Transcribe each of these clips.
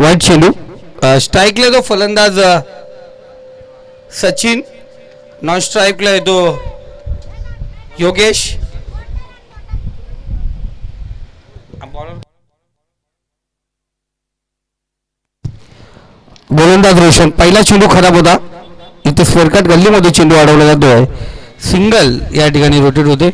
वाईट चेंडू. स्ट्राईकला तो फलंदाज सचिन, नॉन स्ट्राईकला येतो योगेश. गोलंदाज रोशन. पहिला चेंडू खराब होता. इथे स्क्वेअरकट गल्लीमध्ये चेंडू अडवला जातोय. सिंगल या ठिकाणी रोटेट होते.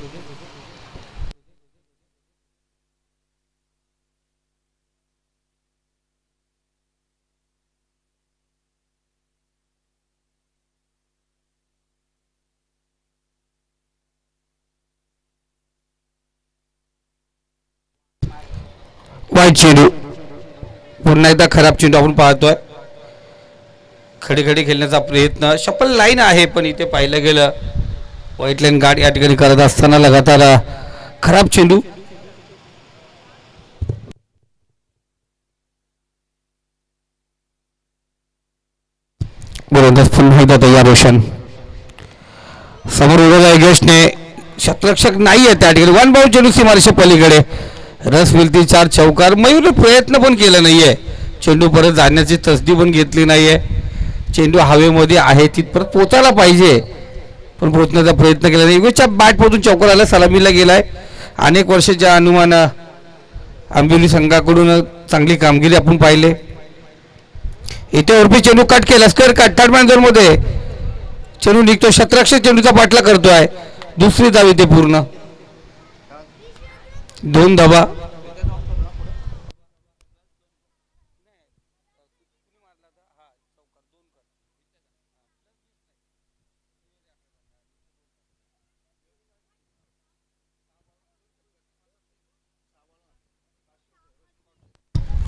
वाईट चेंडू. पुन्हा एकदा खराब चेंडू आपण पाहतोय. खडी खडी खेळण्याचा प्रयत्न. शपल लाईन आहे पण इथे पाहिलं गेलं व्हाईट लाईन गार्ड या ठिकाणी करत असताना लगातार खराब चेंडू. गोलंदाज पुन्हा एकदा तयार. रोशन समोर उभा योगेशने. शतरक्षक नाही आहे त्या ठिकाणी. वन बाउंड चेंडू सीमारेषे पलीकडे. रस मिळती 4 चौकार. मयूरने प्रयत्न पण केला नाहीये. चेंडू परत जाण्याची तसदी पण घेतली नाहीये. चेंडू हवेमध्ये आहे तिथपर्यंत पोचायला पाहिजे पण पोचण्याचा प्रयत्न केला नाही. योगेशच्या बॅटमधून चौकार आला. सलामीला गेलाय. अनेक वर्षाच्या अनुमान आंबिवली संघाकडून चांगली कामगिरी आपण पाहिले. इथे उर्फी चेंडू कट केला. Square cut third man zone मध्ये चेंडू निघतो. शतरक्षक चेंडूचा पाठला करतोय. दुसरी धाव इथे पूर्ण. 2 धावा.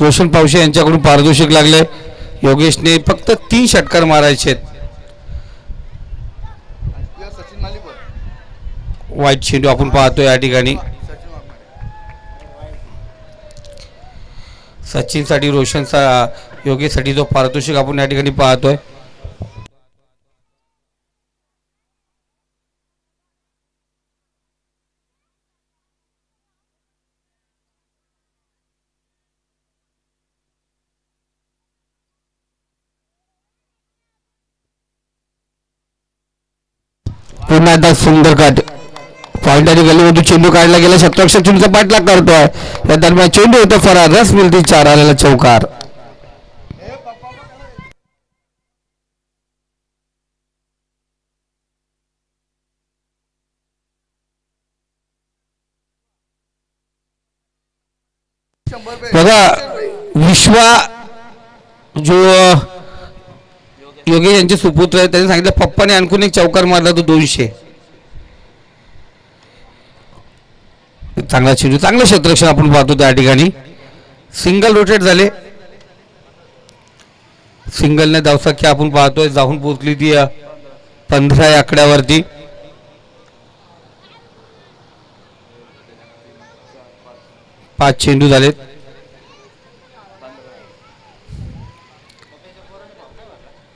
रोशन पावशे यांच्याकडून पारितोषिक लागले. योगेशने फक्त 3 षटकार मारायचे. वाईट चेंडू आपण पाहतोय या ठिकाणी. सचिनसाठी रोशनचा योगेशसाठी जो पारितोषिक आपण या ठिकाणी पाहतोय. पुन्हा एकदा सुंदर कट. पॉइंट आणि गल्लीमधून चेंडू काढला गेला. शतरक्षक चेंडूचा पाठलाग करतोय. या दरम्यान चेंडू होतो फरार. रस मिळती 4 आलेला चौकार. बघा विश्वा जो योगेश यांचे सुपुत्र आहे त्यांनी सांगितलं पप्पाने आणखून एक चौकार मारला तो 200. चांगला चेंडू. चांगलं क्षेत्ररक्षण आपण पाहतो त्या ठिकाणी. सिंगल रोटेट झाले. सिंगलने धावसंख्या आपण पाहतोय जाऊन पोहोचली ती 15 या आकड्यावरती. पाच चेंडू झालेत.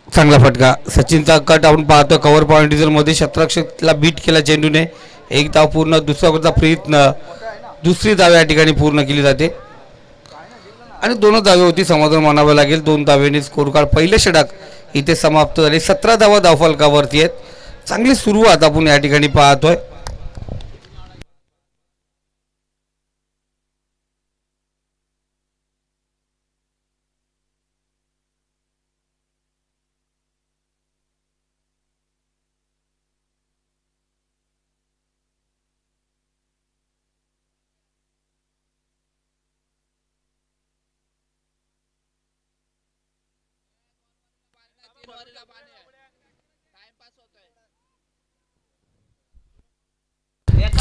चांगला फटका. सचिनचा कट आपण पाहतो. कव्हर पॉइंट मध्ये शतरक्षकला बीट केला चेंडूने. एक धाव पूर्ण. दुसरा प्रयत्न. दुसरी धाव या ठिकाणी पूर्ण केली जाते आणि 2 धावे होती समाधान मानावं लागेल. 2 धावेने स्कोर कार्ड पहिले षटक इथे समाप्त झाले. 17 धावा धावफलकावरती आहेत. चांगली सुरुवात आपण या ठिकाणी पाहतोय.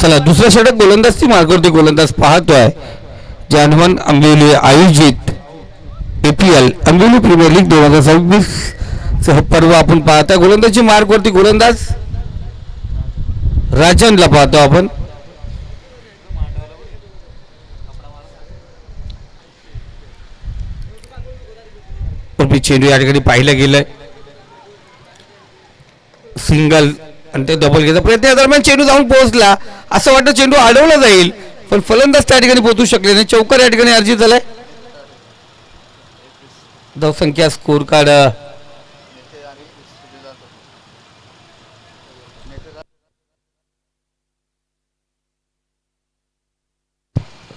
चला दुसरा षटक गोलंदाजची मार्गावरती गोलंदाज पाहतोय. जानवन आंबिवली आयोजित APL आंबिवली प्रीमियर लीग 2026 हे पर्व आपण पाहता. गोलंदाजची मार्गावरती गोलंदाज राजनला पाहतो आपण. चेंडू या ठिकाणी पाहिलं गेलंय. सिंगल आणि ते डबल घ्यायचा प्रयत्न. या दरम्यान चेंडू जाऊन पोहोचला. असं वाटतं चेंडू अडवला जाईल पण फलंदाज त्या ठिकाणी पोहोचू शकले नाही. चौकार या ठिकाणी अर्जित झालाय. धावसंख्या स्कोर कार्ड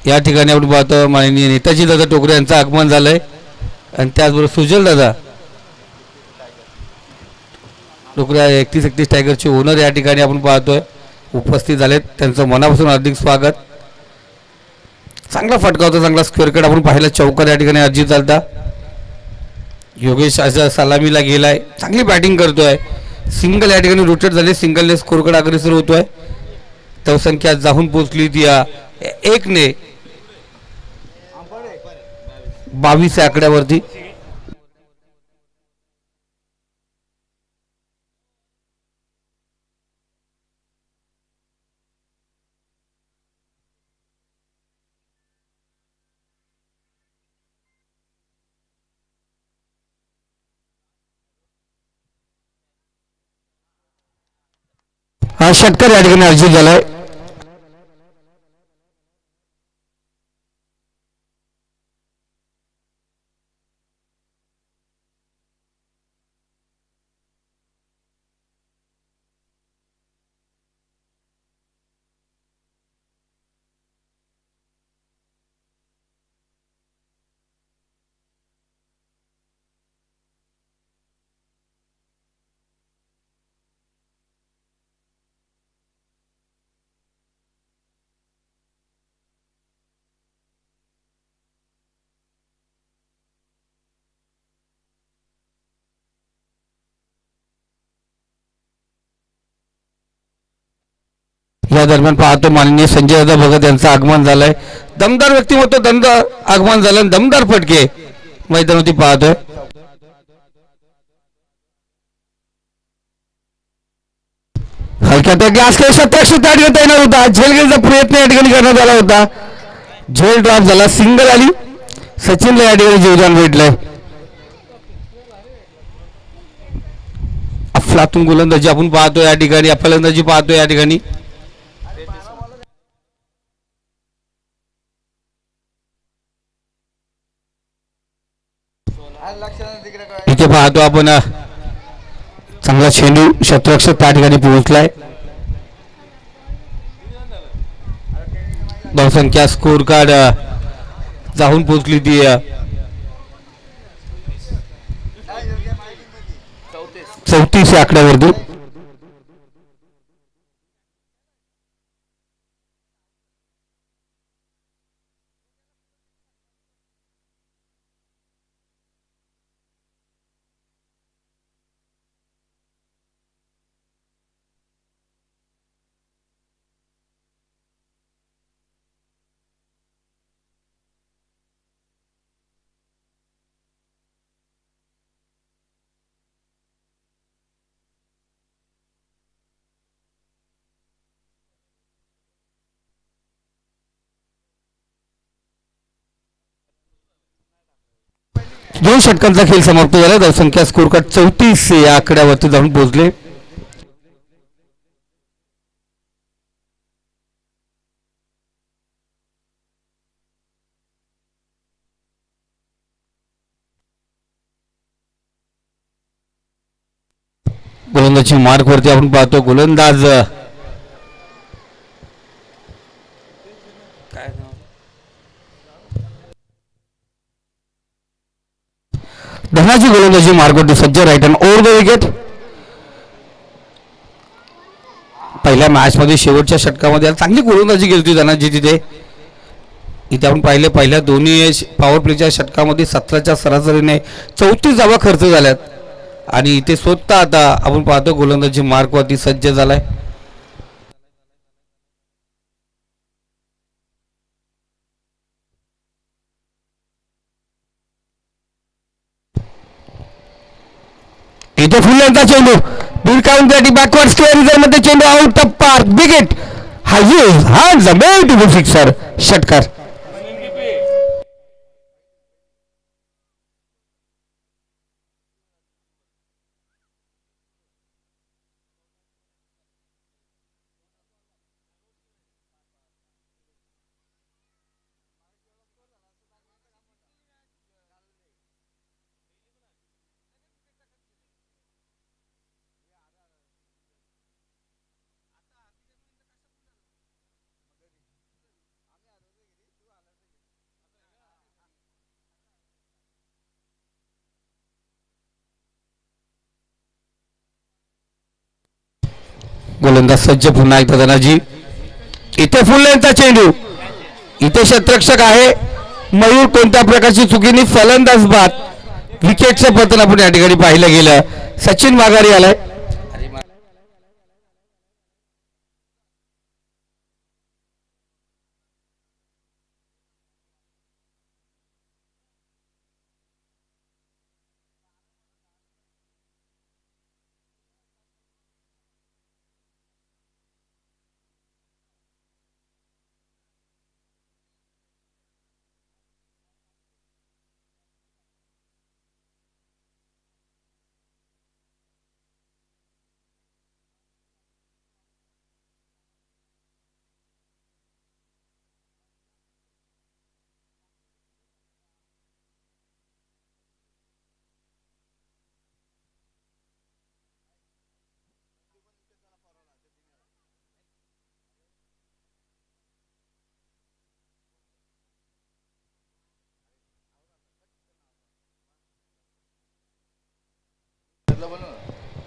या ठिकाणी आपण पाहतो माननीय नेताजी दादा टोकरे यांचं आगमन झालंय आणि त्याचबरोबर सुजल दादा टोकरे 31 टायगरचे ओनर या ठिकाणी आपण पाहतोय उपस्थित झालेत. त्यांचं मनापासून हार्दिक स्वागत. चांगला फटका होता, चांगला स्क्वेअर कट आपण पाहिला. चौकार या ठिकाणी अर्जित चालता. योगेश असा सलामीला गेलाय, चांगली बॅटिंग करतोय. सिंगल या ठिकाणी रोटेट झाले, सिंगलने स्कोर कट अग्रेसर होतोय. धावसंख्या जाऊन पोहोचली ती 1 22 आकड्यावरती. हा षटकार या ठिकाणी अर्जित झालाय. या दरम्यान पाहतो माननीय संजय दादा भगत यांचं आगमन झालंय. दमदार व्यक्तिमत्व, दमदार आगमन झालं, दमदार फटके मैदानावरती पाहतोय. हलक्या त्या ग्लास शतक येणार होता. झेल घेण्याचा प्रयत्न या ठिकाणी करण्यात आला होता. झेल ड्रॉप झाला, सिंगल आली. सचिनला या ठिकाणी जीवदान भेटलंय. अफलातून गोलंदाजी आपण पाहतोय या ठिकाणी, फलंदाजी पाहतोय या ठिकाणी. इथे पाहतो आपण चांगला चेंडू शतरक्षक त्या ठिकाणी पोहोचलाय. धावसंख्या स्कोर कार्ड जाऊन पोहोचली ती 34 आकड्यावरती. दोन षटकांचा खेळ समाप्त झाला. धावसंख्या स्कोर कार्ड 34 या आकड्यावरती जाऊन पोहोचले. गोलंदाजी मार्क वरती आपण पाहतो. गोलंदाज धनाची गोलंदाजी मार्गवरती सज्ज. Right hand over the wicket. पहिल्या मॅच मध्ये शेवटच्या षटकामध्ये चांगली गोलंदाजी केली होती धनाची. तिथे इथे आपण पाहिले पहिल्या दोन्ही पॉवर प्लेच्या षटकामध्ये 17च्या सरासरीने 34 धावा खर्च झाल्यात आणि इथे स्वतः आता आपण पाहतो गोलंदाजी मार्कवरती सज्ज झालाय. इथे फुल्यांचा चेंडू बिल काउंटसाठी बॅकवर्ड स्क्वेअर मध्ये चेंडू आउट ऑफ पार्क. विकेट. हा ब्युटिफुल सिक्सर. षटकार. गोलंदाज सज्ज पुन्हा एकदा धनाजी. इथे फुल लेंथचा चेंडू. इथे क्षेत्ररक्षक आहे मयूर. कोणत्या प्रकारची चुकीने फलंदाज बाद. विकेटचं पतन आपण या ठिकाणी पाहिलं गेलं. सचिन माघारी आलाय.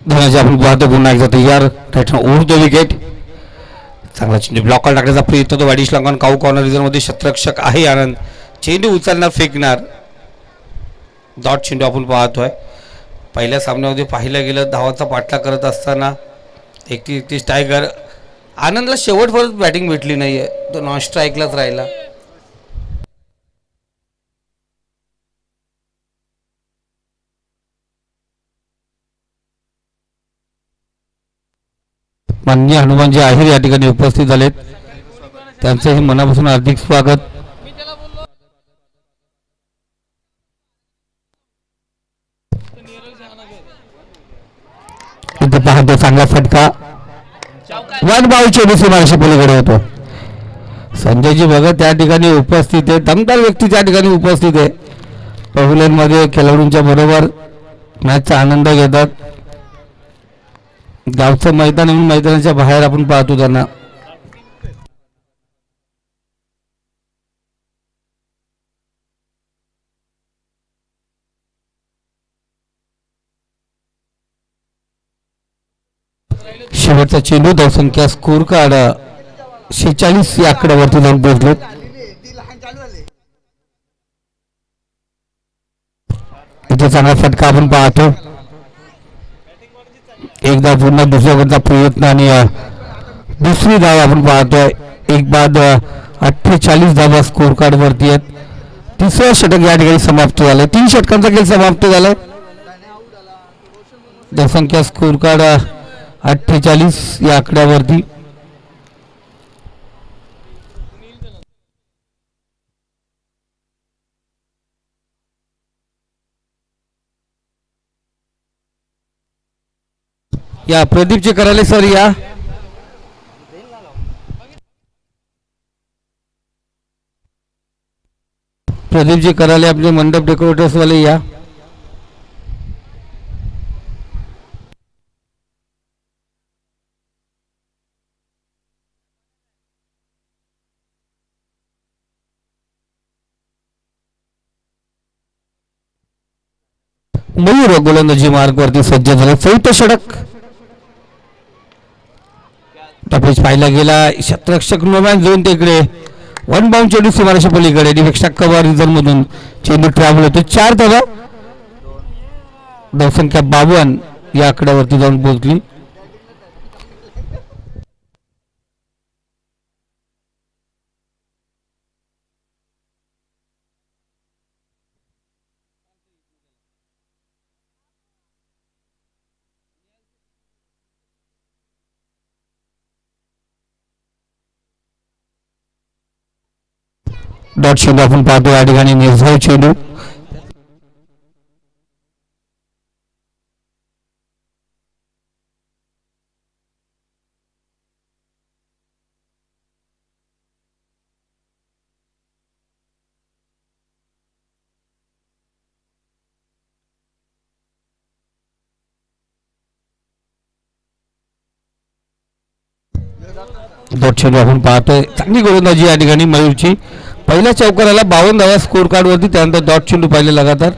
धनाजी आपण पाहतो पुन्हा एकदा तयार. उडतो विकेट. चांगला चेंडू ब्लॉकला टाकण्याचा प्रयत्न तो वाडी श्लांकन काऊ कॉर्नर रिझन मध्ये क्षेत्ररक्षक आहे आनंद. चेंडू उचलणार फेकणार. डॉट चेंडू आपण पाहतोय. पहिल्या सामन्यामध्ये पाहिलं गेलं धावाचा पाठला करत असताना 31 टायगर. आनंदला शेवटपर्यंत बॅटिंग भेटली नाहीये. तो नॉन स्ट्राईकलाच राहिला. माननीय हनुमानजी आहेर या ठिकाणी उपस्थित झालेत. त्यांचंही मनापासून हार्दिक स्वागत. इथे पाहतो चांगला फटका. वन बाउल चेंडू सीमारेषे पलीकडे होतो. संजयजी भगत या ठिकाणी उपस्थित आहे. दमदार व्यक्ती त्या ठिकाणी उपस्थित आहे. पव्हिलियन मध्ये खेळाडूंच्या बरोबर मॅचचा आनंद घेतात. गावचं मैदान येऊन मैदानाच्या बाहेर आपण पाहतो त्यांना. शेवटचा चेंडू धावसंख्या स्कोर कार्ड 46 या आकड्यावरती जाऊन पोहोचले. इथे चांगला फटका आपण पाहतो. एकदा पुन्हा दुसऱ्या प्रयत्न आणि दुसरी धाव आपण पाहतोय. एक बाद 48 धावा स्कोर कार्ड वरती आहेत. तिसरं षटक या ठिकाणी समाप्त झालंय. 3 षटकांचा खेळ समाप्त झालाय. धावसंख्या स्कोर कार्ड 48 या आकड्यावरती. या प्रदीपजी कराले सर या. प्रदीपजी कराले आपले मंडप डेकोरेटर्स वाले या. मयूर गोलंदाजी मार्ग वरती सज्ज झाले. 4थं षटक टपेज पाहिला गेला. क्षेत्ररक्षक नोमॅन झोन तिकडे. वन बाउंड चेंडू सीमारेषा पलीकडे. डिफेक्ट कव्हर रिझन मधून चेंडू ट्रॅव्हल होतो. 4 धावा. धावसंख्या 52 या आकड्यावरती जाऊन पोहोचली. डॉट चेंडू आपण पाहतो या ठिकाणी. निर्धाव चेंडू. डॉट चेंडू आपण पाहतोय. चांगली गोलंदाजी या ठिकाणी मयूरची. पहिल्या चौकाराला 52 धावा स्कोर कार्ड वरती. त्यानंतर डॉट चेंडू पाहिले लगातार.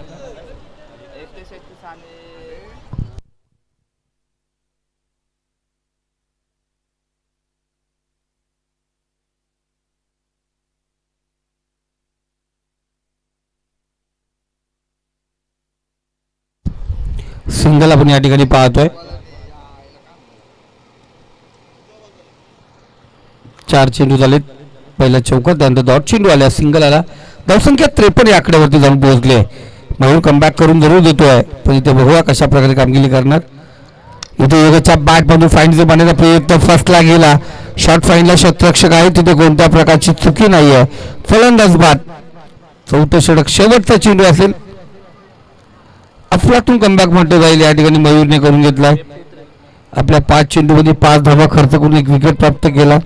सिंगल आपण या ठिकाणी पाहतोय. 4 चेंडू झालेत पहिल्या चौकात, त्यानंतर डॉट चेंडू आल्या, सिंगल आला. धावसंख्या 53 या आकड्यावरती जाऊन पोहोचले. मयूर कमबॅक करून जरूर देतोय, पण इथे बघूया कशा प्रकारे कामगिरी करणार. इथे योगाच्या बॅट मधून फाईन बनण्याचा प्रयत्न फर्स्टला गेला. शॉर्ट फाईनला शतरक्षक आहे, तिथे कोणत्या प्रकारची चुकी नाही आहे. फलंदाज बाद. चौथं षटक शेवटचा चेंडू असेल. अफलातून कमबॅक म्हटलं जाईल या ठिकाणी मयूरने करून घेतलाय. आपल्या 5 चेंडूमध्ये 5 धावा खर्च करून एक विकेट प्राप्त केला.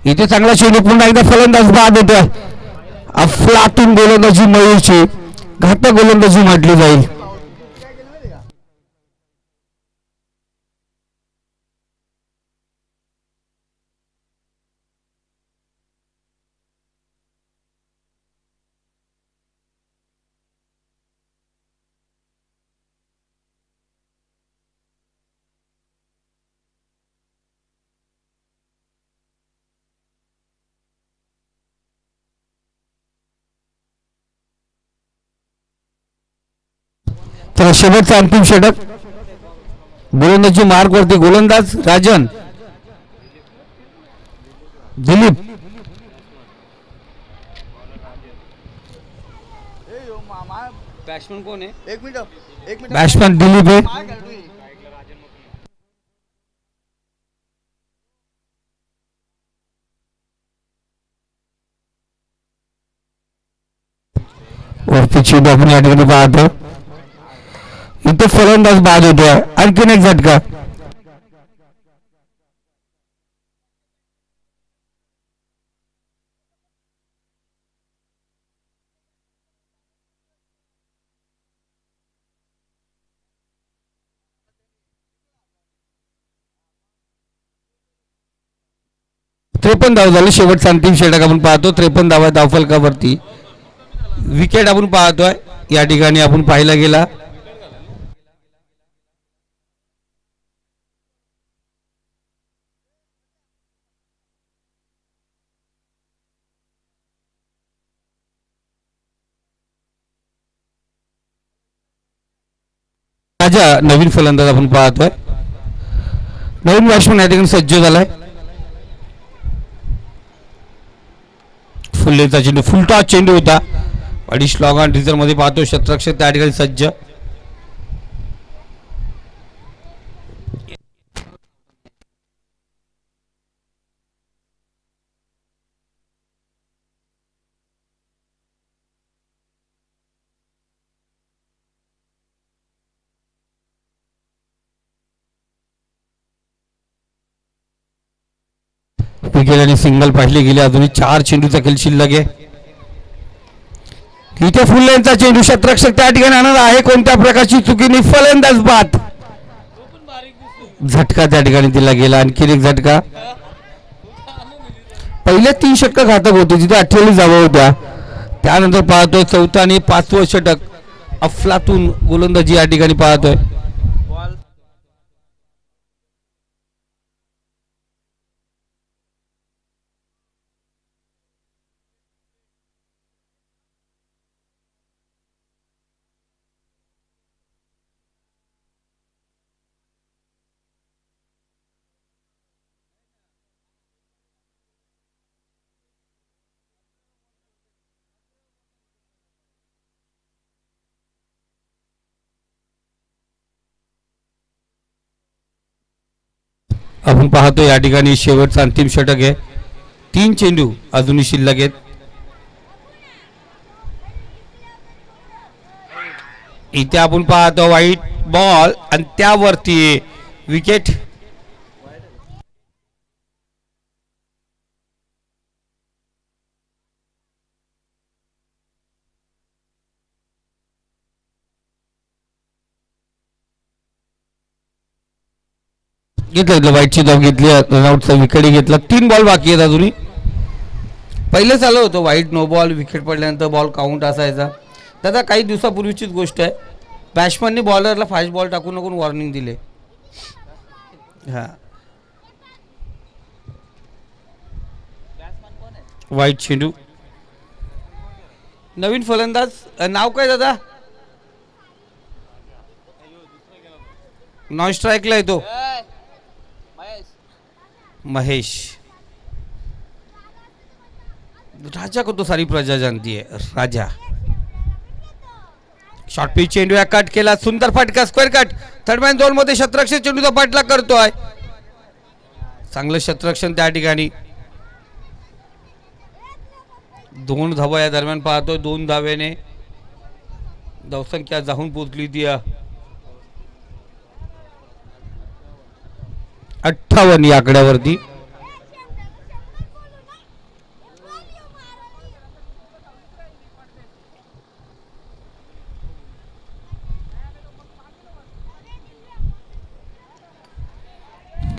इथे चांगला चेंडू, पुन्हा एकदा फलंदाज बाद होतोय. अफलातून गोलंदाजी मयूरची, घातक गोलंदाजी म्हटली जाईल. तर शेवटचा अंतिम षटक. गोलंदाजी मार्ग वरती गोलंदाज राजन, दिलीप, बॅट्समन कोण आहे? एक मिनिट बॅट्समॅन दिलीप आहे. वरती चेंडू आपण या ठिकाणी पाहतो. इथे फलंदाज बाद होतोय. आणखीन एक झटका. त्रेपन्न धाव झाले. शेवटचा अंतिम षटक आपण पाहतो. 53 धावा धावफलकावरती. विकेट आपण पाहतोय या ठिकाणी आपण पाहिला गेला. राजा नवीन फलंदाज आपण पाहतोय. नवीन बॅट्समन या ठिकाणी सज्ज झालाय. फुल्लेचा चेंडू, फुलटॉस चेंडू होता. अडीच लॉग रिझर्व मध्ये पाहतो. शतरक्षक त्या ठिकाणी सज्ज. विकेट आणि सिंगल पाहिले गेले. अजूनही 4 चेंडूचा खेळ शिल्लक आहे. इथे फुल्लेचा चेंडू, शतरक्षक त्या ठिकाणी आणणार आहे. कोणत्या प्रकारची चुकीने फलंदाज बाद. झटका त्या ठिकाणी दिला गेला. आणखी एक झटका. पहिल्या 3 षटक घातक होते, जिथे 28 धावा होत्या. त्यानंतर पाहतोय 4थं आणि 5वं षटक. अफलातून गोलंदाजी या ठिकाणी पाहतोय. आपण पाहतो या ठिकाणी शेवटचा अंतिम षटक आहे. 3 चेंडू अजूनही शिल्लक आहेत. इथे आपण पाहतो वाईट बॉल आणि त्यावरती विकेट. घेतलं वाईटची धाव घेतली, रनआउटचा विकेट घेतला. 3 बॉल बाकी आहेत अजूनही. पहिलं चालू होतं वाईट नो बॉल, विकेट पडल्यानंतर बॉल काउंट असायचा. दादा काही दिवसापूर्वीचीच गोष्ट आहे. बॅट्समनने बॉलरला फास्ट बॉल टाकू नको वॉर्निंग दिले. हां वाईट चेंडू. नवीन फलंदाज नाव काय दादा? नॉन स्ट्राईकला येतो महेश. राजा को तो सारी प्रजा जानती है. राजा शॉर्ट पिच चेंडू या कट केला. सुंदर फटका स्क्वेअर कट. थर्डमॅन झोन मध्ये शतरक्षक चेंडूचा पाठलाग करतोय. चांगलं शतरक्षण त्या ठिकाणी. 2 धावा या दरम्यान पाहतोय. 2 धावेने धावसंख्या जाऊन पोहोचली ती 58 या आकड्यावरती.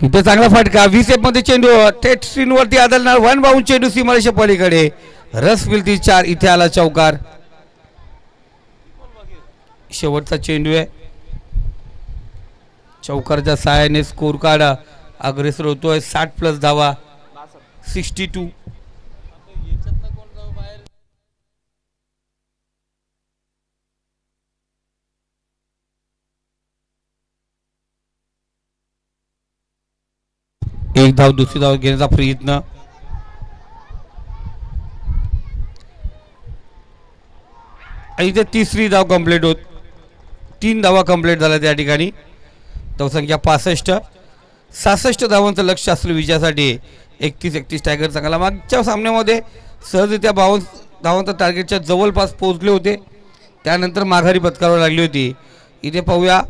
इथे चांगला फटका. 20 मध्ये चेंडू थेट स्क्रीनवरती आदळणार. 1 बाउंड चेंडू सीमारेषा पलीकडे. रस विलती 4. इथे आला चौकार. शेवटचा चेंडू आहे. चौकारच्या सहाय्याने स्कोर कार्ड अग्रेसर होतोय. 60+ धावा. 62. एक धाव दुसरी धाव घेण्याचा प्रयत्न. इथे तिसरी धाव कंप्लीट होत. 3 धावा कंप्लीट झाल्या त्या ठिकाणी. धावसंख्या 65. 66 धावांचं लक्ष असलं विजयासाठी. 31 टायगर चांगला. मागच्या सामन्यामध्ये सहजरित्या 52 धावांच्या टार्गेटच्या जवळपास पोहोचले होते. त्यानंतर माघारी पत्करावी लागली होती. इथे पाहूया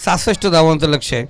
66 धावांचं लक्ष आहे.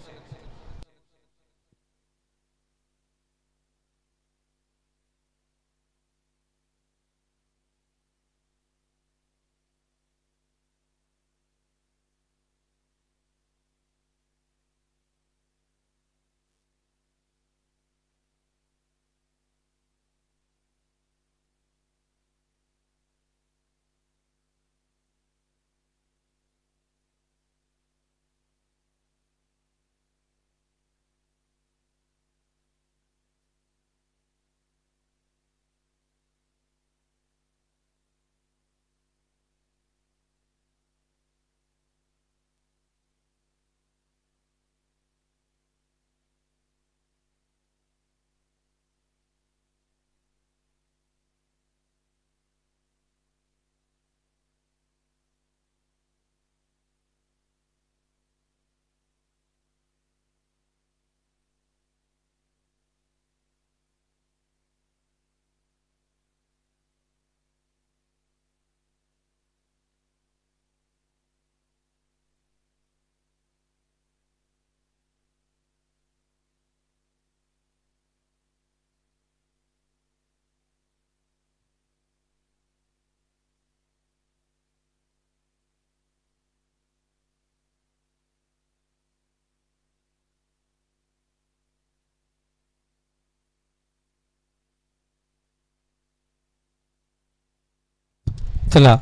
चला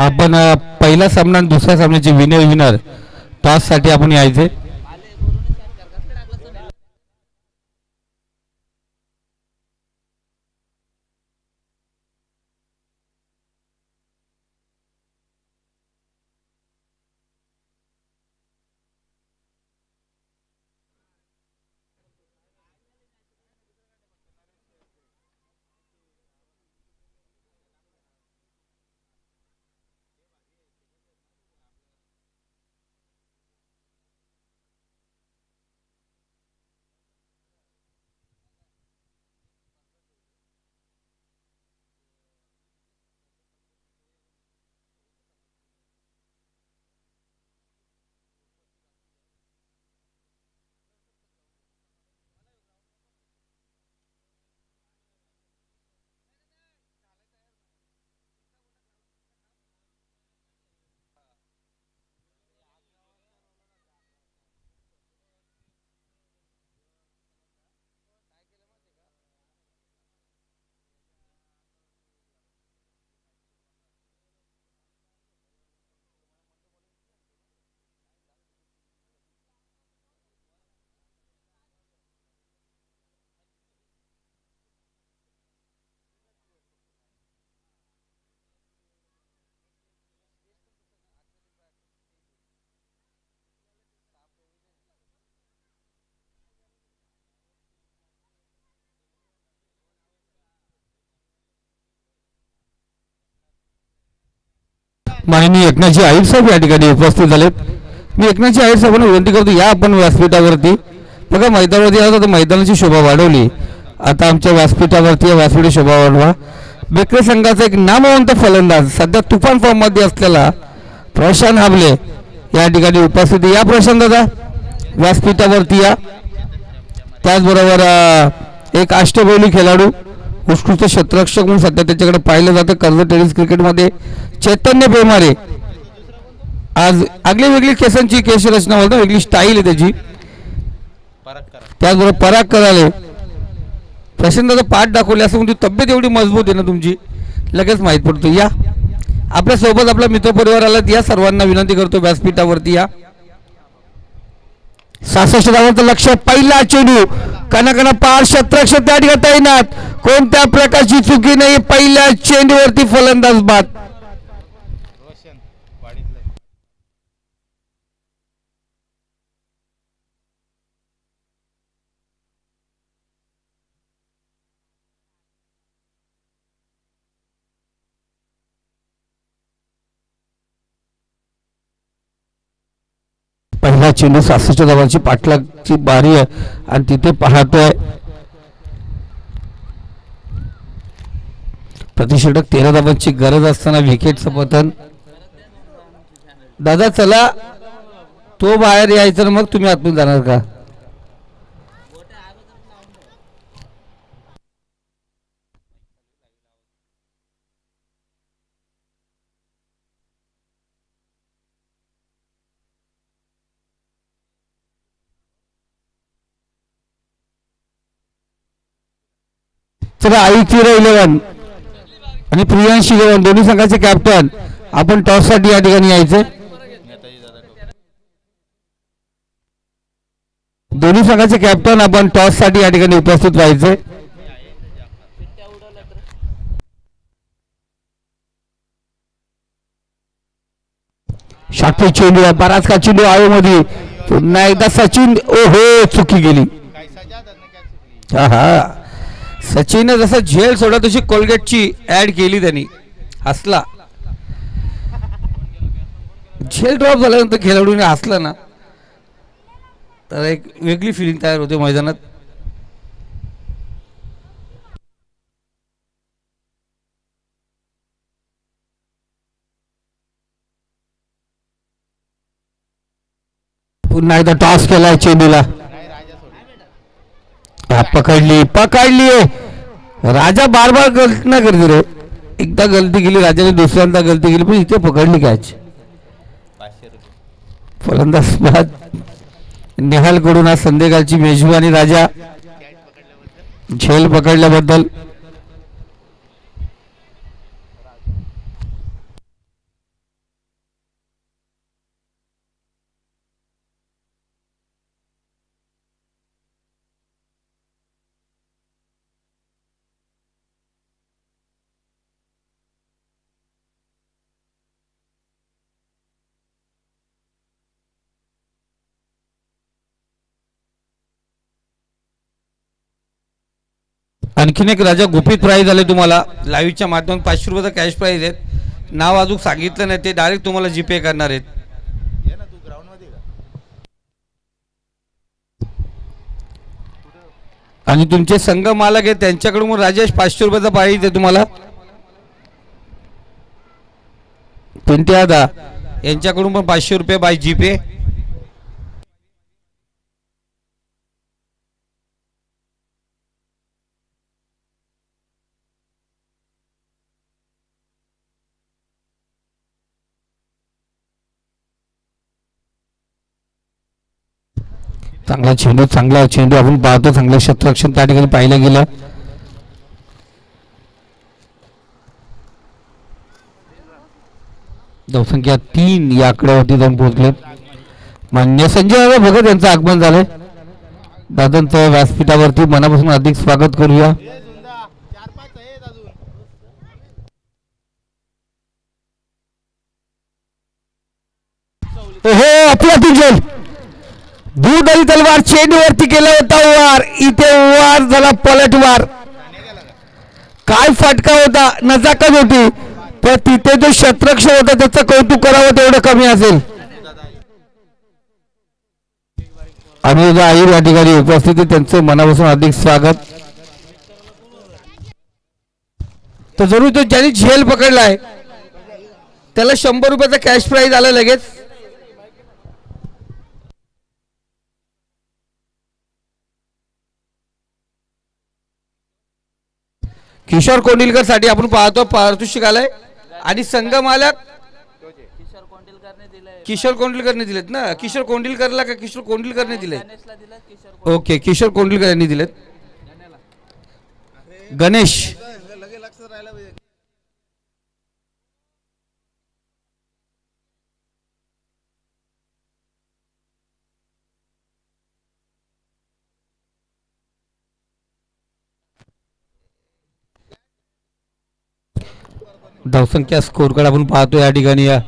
आपण पहिला सामना आणि दुसऱ्या सामन्याचे विनर टॉस साठी आपण यायचे. माननीय एकनाथजी आहिर साहेब या ठिकाणी उपस्थित झालेत. मी एकनाथजी आहिर साहेबांना विनंती करतो या आपण व्यासपीठावरती. बघा मैदानावरती आला तर मैदानाची शोभा वाढवली. आता आमच्या व्यासपीठावरती या व्यासपीठ शोभा वाढवा. बेकरे संघाचा एक नामवंत फलंदाज सध्या तुफान फॉर्ममध्ये असलेला प्रशांत हाबले या ठिकाणी उपस्थित. या प्रशांत दादा व्यासपीठावरती या. त्याचबरोबर एक अष्टबैली खेळाडू उत्कृष्ट क्षेत्ररक्षक म्हणून सध्या त्याच्याकडे पाहिलं जातं कर्जत टेनिस क्रिकेटमध्ये चैतन्य पेमारे. आज आगली वेगळी केसांची केश रचना होतं, वेगळी स्टाईल आहे त्याची. त्याचबरोबर पराग कराले प्रशांतचा पाठ दाखवले असं म्हणजे तब्येत एवढी मजबूत आहे ना तुमची लगेच माहीत पडतो. या आपल्या सोबत आपला मित्रपरिवार आला या सर्वांना विनंती करतो व्यासपीठावरती या. 66 धावांचं लक्ष. पहिला चेंडू कणाकणा पार क्षेत्ररक्षक त्या ठिकाणी तैनात. कोणत्या प्रकारची चुकी नाही. पहिल्या चेंडूवरती फलंदाज बाद. पहिला चेंडू 66 धावांची पाठलागची बारी आहे आणि तिथे पाहतोय प्रतिषेधक 13 धावांची गरज असताना विकेटचं पतन. दादा चला तो बाहेर यायचं मग तुम्ही आतून जाणार का? चला आईची 11 आणि प्रियांशी 11 दोन्ही संघाचे कॅप्टन आपण टॉस साठी या ठिकाणी यायचे. दोन्ही संघाचे कॅप्टन आपण टॉस साठी या ठिकाणी उपस्थित व्हायचे. शॉर्टपिच चेंडू बराच का चेंडू आळूमध्ये पुन्हा एकदा सचिन. ओहो चुकी गेली. हा हा सचिनने जसं झेल सोडा तशी कोलगेटची ऍड केली त्यांनी. हसला झेल ड्रॉप झाल्यानंतर खेळाडूने हसला ना तर एक वेगळी फिलिंग तयार होते मैदानात. पुन्हा एकदा टॉस केलाय चेंडूला. पकडली राजा बार बार गलती ना करते रे. एकदा गलती केली राजाने दुसऱ्यांदा गलती केली पण इथे पकडली कॅच. फलंदाज बाद. निहाल कडून आज संध्याकाळची मेजबानी राजा झेल पकडल्याबद्दल. आणखीन एक राजा गुपित प्राईज आले तुम्हाला लाईव्हच्या माध्यमातून. 500 रुपयाचा कॅश प्राईज आहेत. नाव अजून सांगितलं नाही ते डायरेक्ट तुम्हाला जीपे करणार आहेत. आणि तुमचे संघ मालक आहेत त्यांच्याकडून राजेश 500 रुपयाचा प्राईज आहे तुम्हाला. पिंटे दादा यांच्याकडून पण 500 रुपये बाय जीपे. चांगला चेंडू आपण पाहतो. चांगलं क्षेत्ररक्षण त्या ठिकाणी पाहिलं गेलं. धावसंख्या 3 या आकड्यावरती जाऊन पोहोचलेत. मान्य संजय दादा भगत यांचं आगमन झालंय. दादांचं व्यासपीठावरती मनापासून अधिक स्वागत करूया. ओहो आपला तुझेल दूध आणि तलवार चेंडूवरती केला होता वार. इथे वार झाला पलटवार. काय फटका होता नजाकत होती पण अरे तिथे जो शतरक्ष होता त्याचं कौतुक करावं तेवढं कमी असेल. अनुज आईर या ठिकाणी उपस्थित आहे, त्यांचं मनापासून हार्दिक स्वागत. तर जरूर तो ज्यांनी झेल पकडलाय त्याला 100 रुपयाचा कॅश प्राइज आला लगेच. किशोर कोंडिलकर साठी आपण पाहतो पारितोषिक आलंय आणि संघ मालक किशोर कोंडिलकरने दिलेत ना. किशोर कोंडिलकरला का किशोर कोंडिलकरने दिले? ओके, किशोर कोंडिलकर यांनी दिलेत. गणेश धावसंख्या स्कोर कार्ड आपण पाहतो या ठिकाणी. या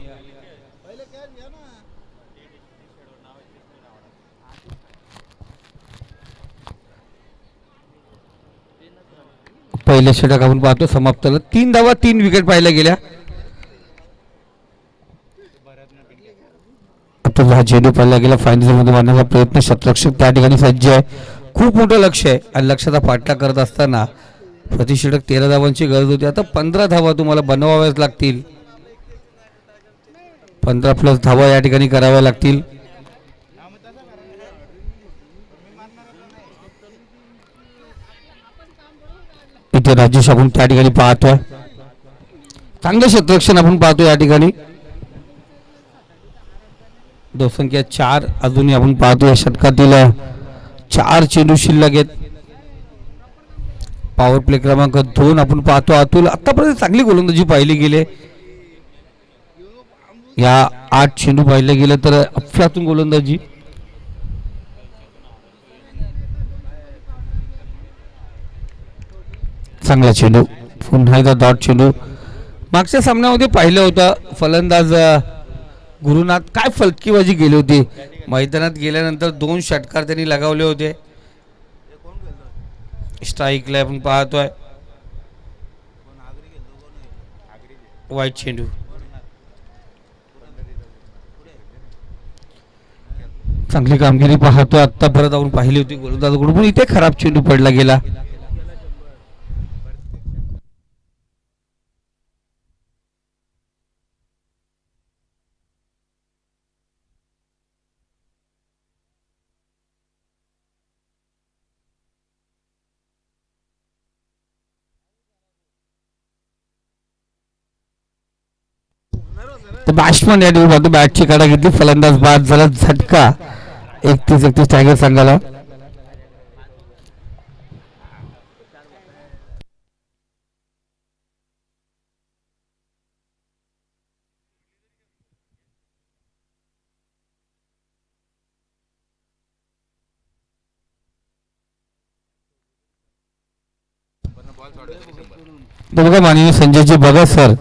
पहिल्या षटक आपण पाहतो समाप्त झालं. 3 धावा 3 विकेट पाहायला गेल्या. आता हा चेंडू पाहायला गेला फायनल मध्ये मारण्याचा प्रयत्न. शतरक्षक त्या ठिकाणी सज्ज आहे. खूप मोठं लक्ष आहे आणि लक्षाचा पाठला करत असताना प्रति षटक 13 धावांची गरज होती. आता 15 धावा तुम्हाला बनवाव्याच लागतील. 15+ धावा या ठिकाणी कराव्या लागतील. इथे राजेश आपण त्या ठिकाणी पाहतोय. चांगलं क्षेत्ररक्षण आपण पाहतो या ठिकाणी. धावसंख्या 4 अजूनही आपण पाहतो. या षटकातील 4 चेंडू शिल्लक आहेत. पॉवर प्ले क्रमांक 2 आपण पाहतो. अतुल आतापर्यंत चांगली गोलंदाजी पाहिली गेली. या 8 चेंडू पाहिले गेले तर अफलातून गोलंदाजी. चांगला चेंडू, पुन्हा एकदा डॉट चेंडू. मागच्या सामन्यामध्ये पाहिलं होतं फलंदाज गुरुनाथ काय फलकीबाजी केली होती. मैदानात गेल्यानंतर 2 षटकार त्यांनी लगावले होते. स्ट्राईकला आपण पाहतोय. वाईट चेंडू. चांगली कामगिरी पाहतोय. आता परत आपण पाहिली होती गोलंदाजाकडून, पण इथे खराब चेंडू पडला गेला. बॅट्समन या ठिकाणी बॅटची काढा घेतली. फलंदाज बाद झाला. झटका 31-31 टायगर संघाला. बघा माननीय संजयजी बघा सर,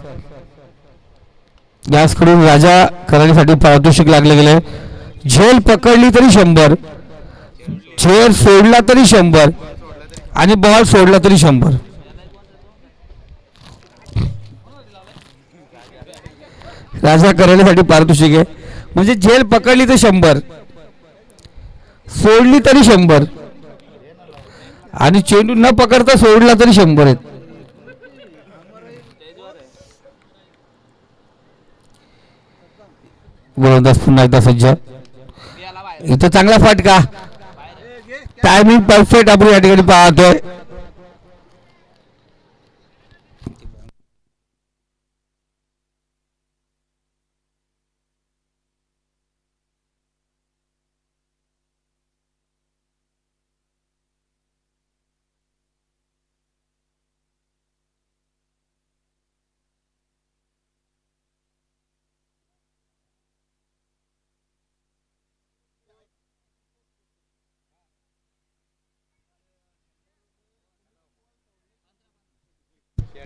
याचकडून राजा करण्यासाठी पारितोषिक लागले गेले. झेल पकडली तरी 100, झेल सोडला तरी 100 आणि बॉल सोडला तरी 100. राजा करण्यासाठी पारितोषिक आहे. म्हणजे झेल पकडली तर 100, सोडली तरी 100 आणि चेंडू न पकडता सोडला तरी 100 आहेत. गोलंदाज पुन्हा एकदा सज्ज. इथे चांगला फटका. टायमिंग परफेक्ट आपण या ठिकाणी पाहतोय.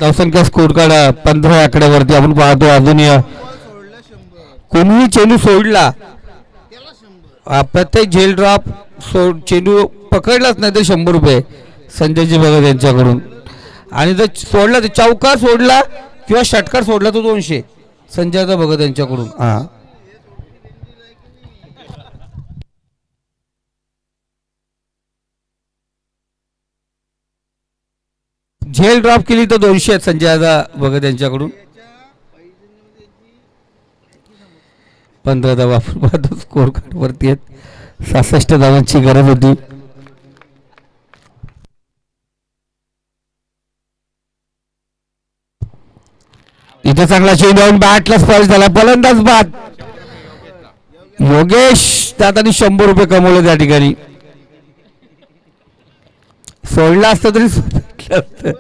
धावसंख्या स्कोर कार्ड 15 आकड्यावरती आपण पाहतो. अजून कोणीही चेंडू सोडला, प्रत्येक झेल ड्रॉप चेंडू पकडलाच नाही तर 100 रुपये संजयजी भगत यांच्याकडून. आणि जर सोडला तर चौका सोडला किंवा षटकार सोडला तो 200 संजयदा भगत यांच्याकडून. हा झेल ड्रॉप केली तर 200 आहेत संजयदा भगत यांच्याकडून. 15 धावा स्कोर कार्ड वरती आहेत. 66 धावांची गरज होती. इथे चांगला चेंडू येऊन बॅटला स्पर्श झाला. फलंदाज बाद. योगेश दादानी 100 रुपये कमवले त्या ठिकाणी. सोडला असतं तरी भेटलं असतं.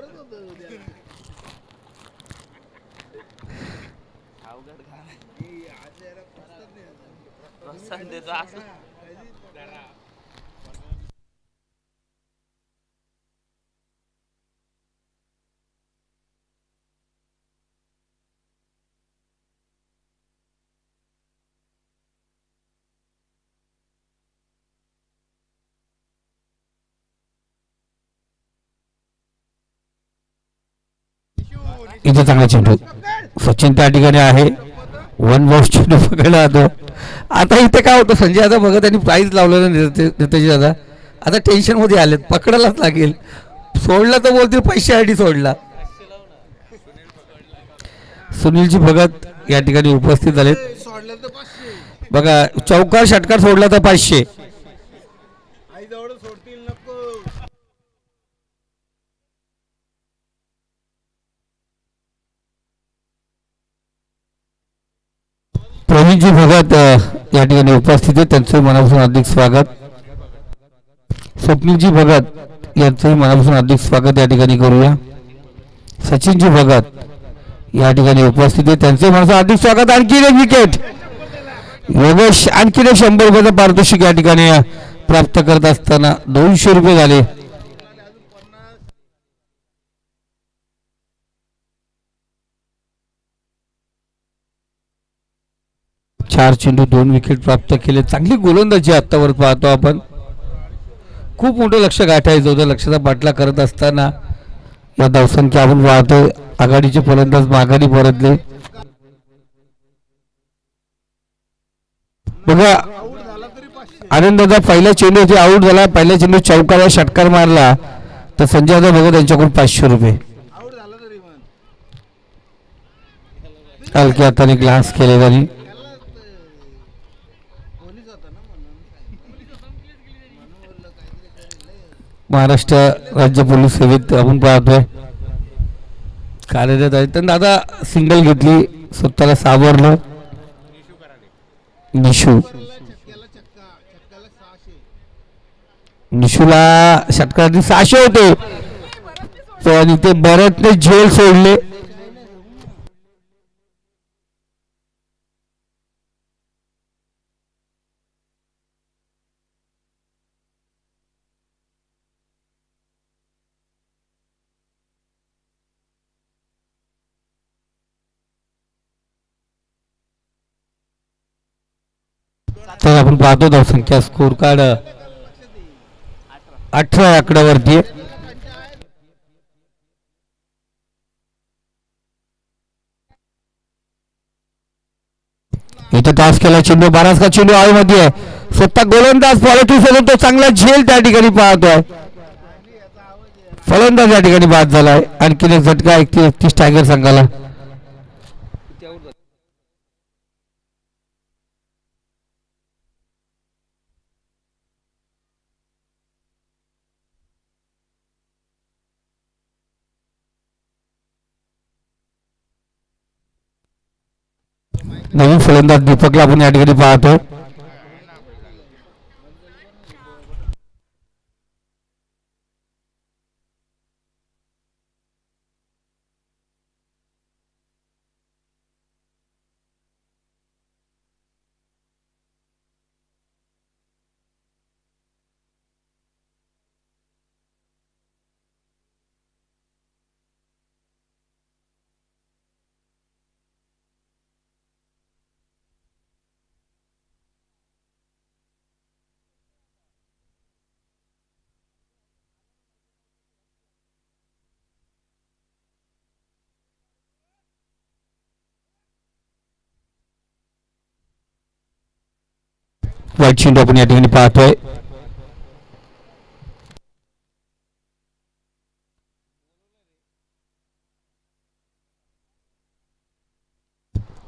इथे चांगला चेंडू सचिन त्या ठिकाणी आहे. वन बॉल चेंडू पकडला जातो. आता इथे काय होतं संजय दादा भगत यांनी प्राईज लावलेलं नेताजी दादा आता टेन्शन मध्ये आलेत. पकडायलाच लागेल. सोडला तर बोलतील पैशासाठी सोडला. सुनीलजी भगत या ठिकाणी उपस्थित झालेत. बघा चौकार षटकार सोडला तर 500. प्रवीणजी भगत या ठिकाणी उपस्थित आहे. त्यांचं मनापासून हार्दिक स्वागत. स्वप्नीलजी भगत यांचंही मनापासून हार्दिक स्वागत या ठिकाणी करूया. सचिनजी भगत या ठिकाणी उपस्थित आहे. त्यांचे मनापासून हार्दिक स्वागत. आणखी एक विकेट. योगेश आणखी एक 100 रुपयाचं पारितोषिक या ठिकाणी प्राप्त करत असताना 200 रुपये झाले. 4 चेंडू 2 विकेट प्राप्त केले. चांगली गोलंदाजी आत्तावर पाहतो आपण. खूप मोठं लक्ष गाठायचं होतं. लक्षाचा बाटला करत असताना या धावसंख्या आपण पाहतोय. आघाडीचे फलंदाज माघारी परतले. बघा आनंददा पहिल्या चेंडूचे आऊट झाला. पहिल्या चेंडू चौकार षटकार मारला तर संजय भगत यांच्याकडून 500 रुपये. हलक्या हाताने ग्लास केले त्यांनी. महाराष्ट्र राज्य पोलीस सेवेत आपण पाहतोय कार्यरत आहे. तर दादा सिंगल घेतली. स्वतःला सावरलं. निशूला षटकारातील 600 होते आणि ते बऱ्याचने झेल सोडले. तर आपण पाहतो धावसंख्या स्कोर कार्ड 18 आकड्यावरती. इथे टॉस केला चेंडू. 12 का चेंडू आळमध्ये आहे. स्वतः गोलंदाज पॉलिटिक्स सोडून तो चांगला झेल त्या ठिकाणी पाहतोय. फलंदाज या ठिकाणी बाद झालाय. आणखीन एक झटका 31 टायगर संघाला. नवीन फलंदाज दीपकला आपण या ठिकाणी पाहतो. वाईट चेंडू आपण या ठिकाणी पाहतोय.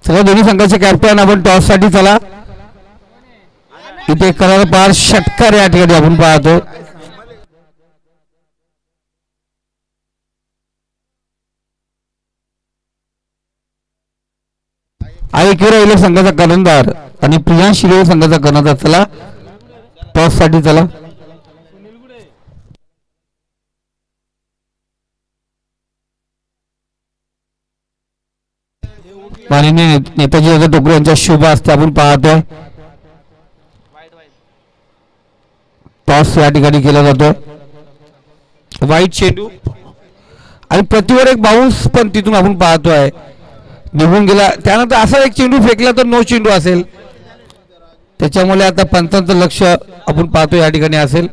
चला दोन्ही संघाचे कॅप्टन आपण टॉस साठी चला. इथे करार पार षटकार या ठिकाणी आपण पाहतो. आयक्यू राहिले संघाचा कर्णधार आणि प्रियांश शिरोळे संघाचा कर्णधार. चला टॉस साठी चला. माननीय नेताजी दादा टोकरे यांच्या शुभ हस्ते आपण पाहतोय. टॉस या ठिकाणी केला जातोय. वाईट चेंडू आणि प्रतिवर एक बाउन्स पण तिथून आपण पाहतोय निघून गेला. त्यानंतर असा एक चेंडू फेकला तर नो चेंडू असेल. त्याच्यामुळे आता पंचांचं लक्ष आपण पाहतो या ठिकाणी असेल.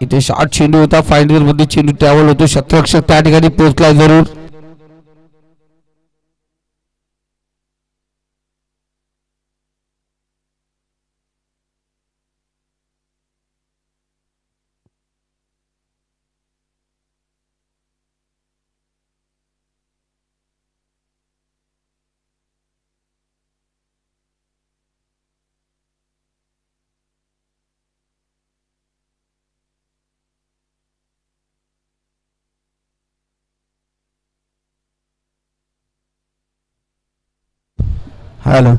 इथे शॉर्ट चेंडू होता. फायनल मध्ये चेंडू ट्रॅव्हल होतो. शतरक्षक त्या ठिकाणी पोहोचला जरूर. हॅलो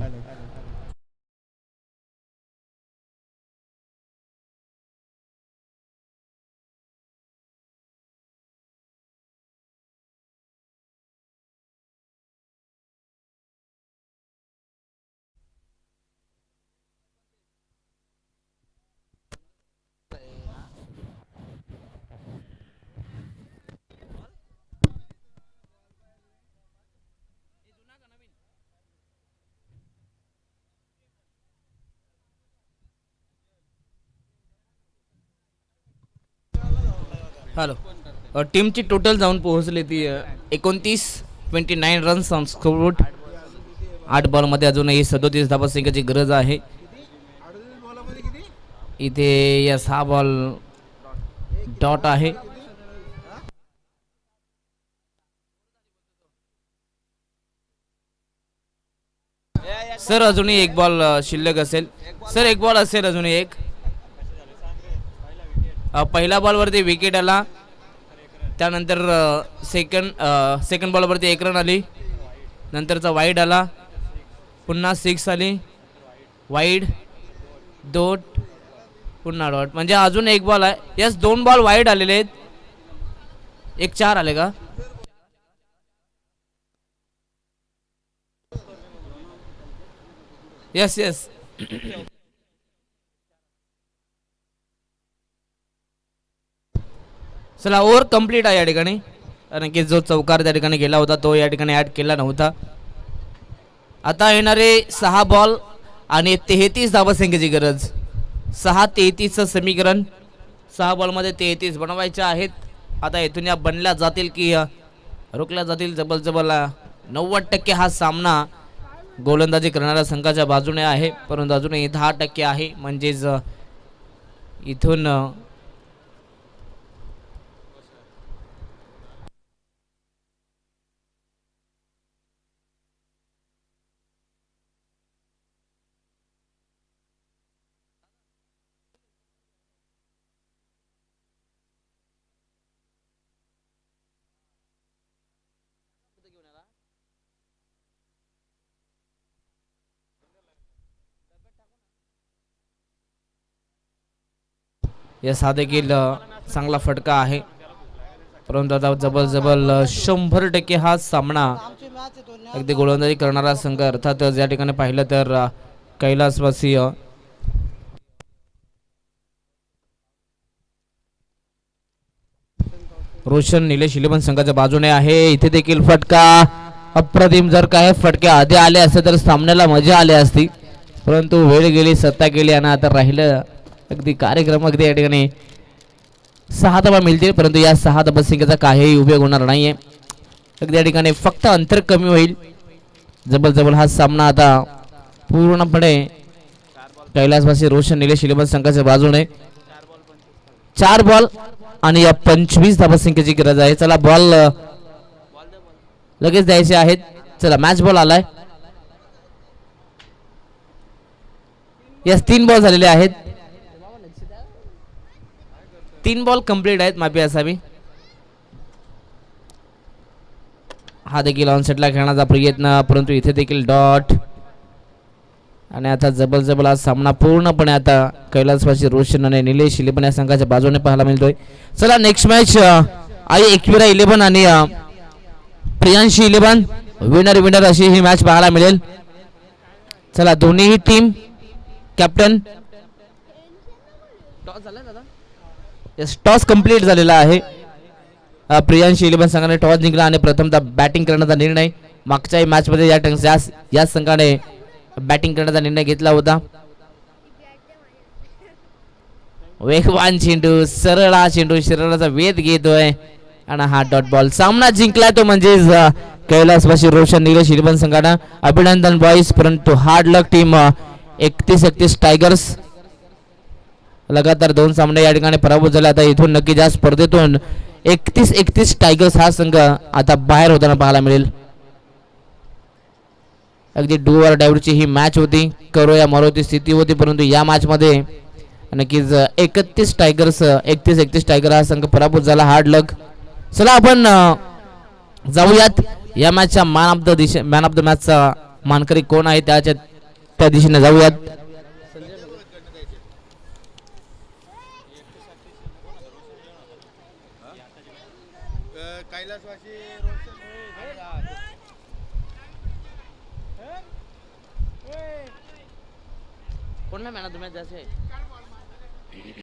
हॅलो टीमची टोटल जाऊन पोहोचली ती 29 रन्स ऑन स्कोरबोर्ड. 8 बॉलमध्ये अजूनही 37 धावसंख्येची गरज आहे. इथे या 6 बॉल डॉट आहे. सर अजूनही एक बॉल शिल्लक असेल. सर एक बॉल असेल अजूनही एक. पहिल्या बॉलवरती विकेट आला. त्यानंतर सेकंड बॉलवरती 1 रन आली. नंतरचा वाईड आला. पुन्हा 6 आली. वाईड डॉट पुन्हा डॉट. म्हणजे अजून एक बॉल आहे. यस 2 बॉल वाईड आलेले आहेत. एक 4 आले का. यस यस चला ओव्हर कंप्लीट आहे या ठिकाणी. कारण की जो चौकार त्या ठिकाणी गेला होता तो या ठिकाणी ॲड केला नव्हता. आता येणारे 6 बॉल आणि 33 धावसंख्येची गरज. 6-33चं समीकरण. 6 बॉलमध्ये 33 बनवायच्या आहेत. आता इथून या बनल्या जातील की रोखल्या जातील. जबल 90% हा सामना गोलंदाजी करणाऱ्या संघाच्या बाजूने आहे. परंतु अजूनही 10% आहे. म्हणजेच इथून यस हा देखील चांगला फटका आहे. परंतु आता जबल 100% हा सामना अगदी गोलंदाजी करणारा संघ अर्थातच या ठिकाणी पाहिलं तर कैलासवासी रोशन निलेश इलेव्हन संघाच्या बाजूने आहे. इथे देखील फटका अप्रतिम. जर काय फटके आधी आले असते तर सामन्याला मजा आली असती. परंतु वेळ गेली, सत्ता गेली आणि आता राहिलं अगदी कार्यक्रम. अगदी या ठिकाणी 6 धावा मिळतील. परंतु या 6 धावसंख्येचा काहीही उपयोग होणार नाहीये. अगदी या ठिकाणी फक्त अंतर कमी होईल. जबल हा सामना आता पूर्णपणे कैलासवासी रोशन निलेश इलेव्हन संघाच्या बाजूने 4 बॉल आणि या 25 धावसंख्येची गरज आहे. चला बॉल लगेच द्यायचे आहेत. चला मॅच बॉल आलाय. यस 3 बॉल झालेले आहेत. 3 बॉल कंप्लीट आहेत. माफी असावी. हा देखील ऑनसेटला खेळण्याचा प्रयत्न परंतु इथे देखील डॉट आणि आता जबल हा सामना पूर्णपणे आता कैलासवासी रोशन आणि निलेश इलेव्हन या संघाच्या बाजूने पाहायला मिळतोय. चला नेक्स्ट मॅच आहे एकविरा इलेव्हन आणि प्रियांशी इलेव्हन विनर अशी ही मॅच पाहायला मिळेल. चला दोन्हीही टीम कॅप्टन टॉस कंप्लीट झालेला आहे. प्रियांशी इलेव्हन संघाने टॉस जिंकला आणि प्रथमतः बॅटिंग करण्याचा निर्णय मागच्याही मॅच मध्ये या संघाने बॅटिंग करण्याचा निर्णय घेतला होता. वेगवान चेंडू सरळ चेंडू शरीराचा वेध घेतोय आणि हा डॉट बॉल. सामना जिंकलाय तो म्हणजेच कैलासवासी रोशन निलेश इलेव्हन संघानं. अभिनंदन बॉईज. परंतु हार्ड लक टीम 31 टायगर्स लगातार 2 सामने या ठिकाणी पराभूत झाले. आता इथून नक्की ज्या स्पर्धेतून 31 टायगर्स हा संघ आता बाहेर होताना पाहायला मिळेल. अगदी डू ऑर डायची ही मॅच होती. करो या मरोची स्थिती होती. परंतु या मॅच मध्ये नक्कीच 31 टायगर हा संघ पराभूत झाला. हार्ड लक. चला आपण जाऊयात या मॅचच्या मॅन ऑफ द मॅचचा मानकरी कोण आहे त्या दिशेने जाऊयात. कैलासवासी कोणला मॅन ऑफ द मॅच द्यायचं आहे.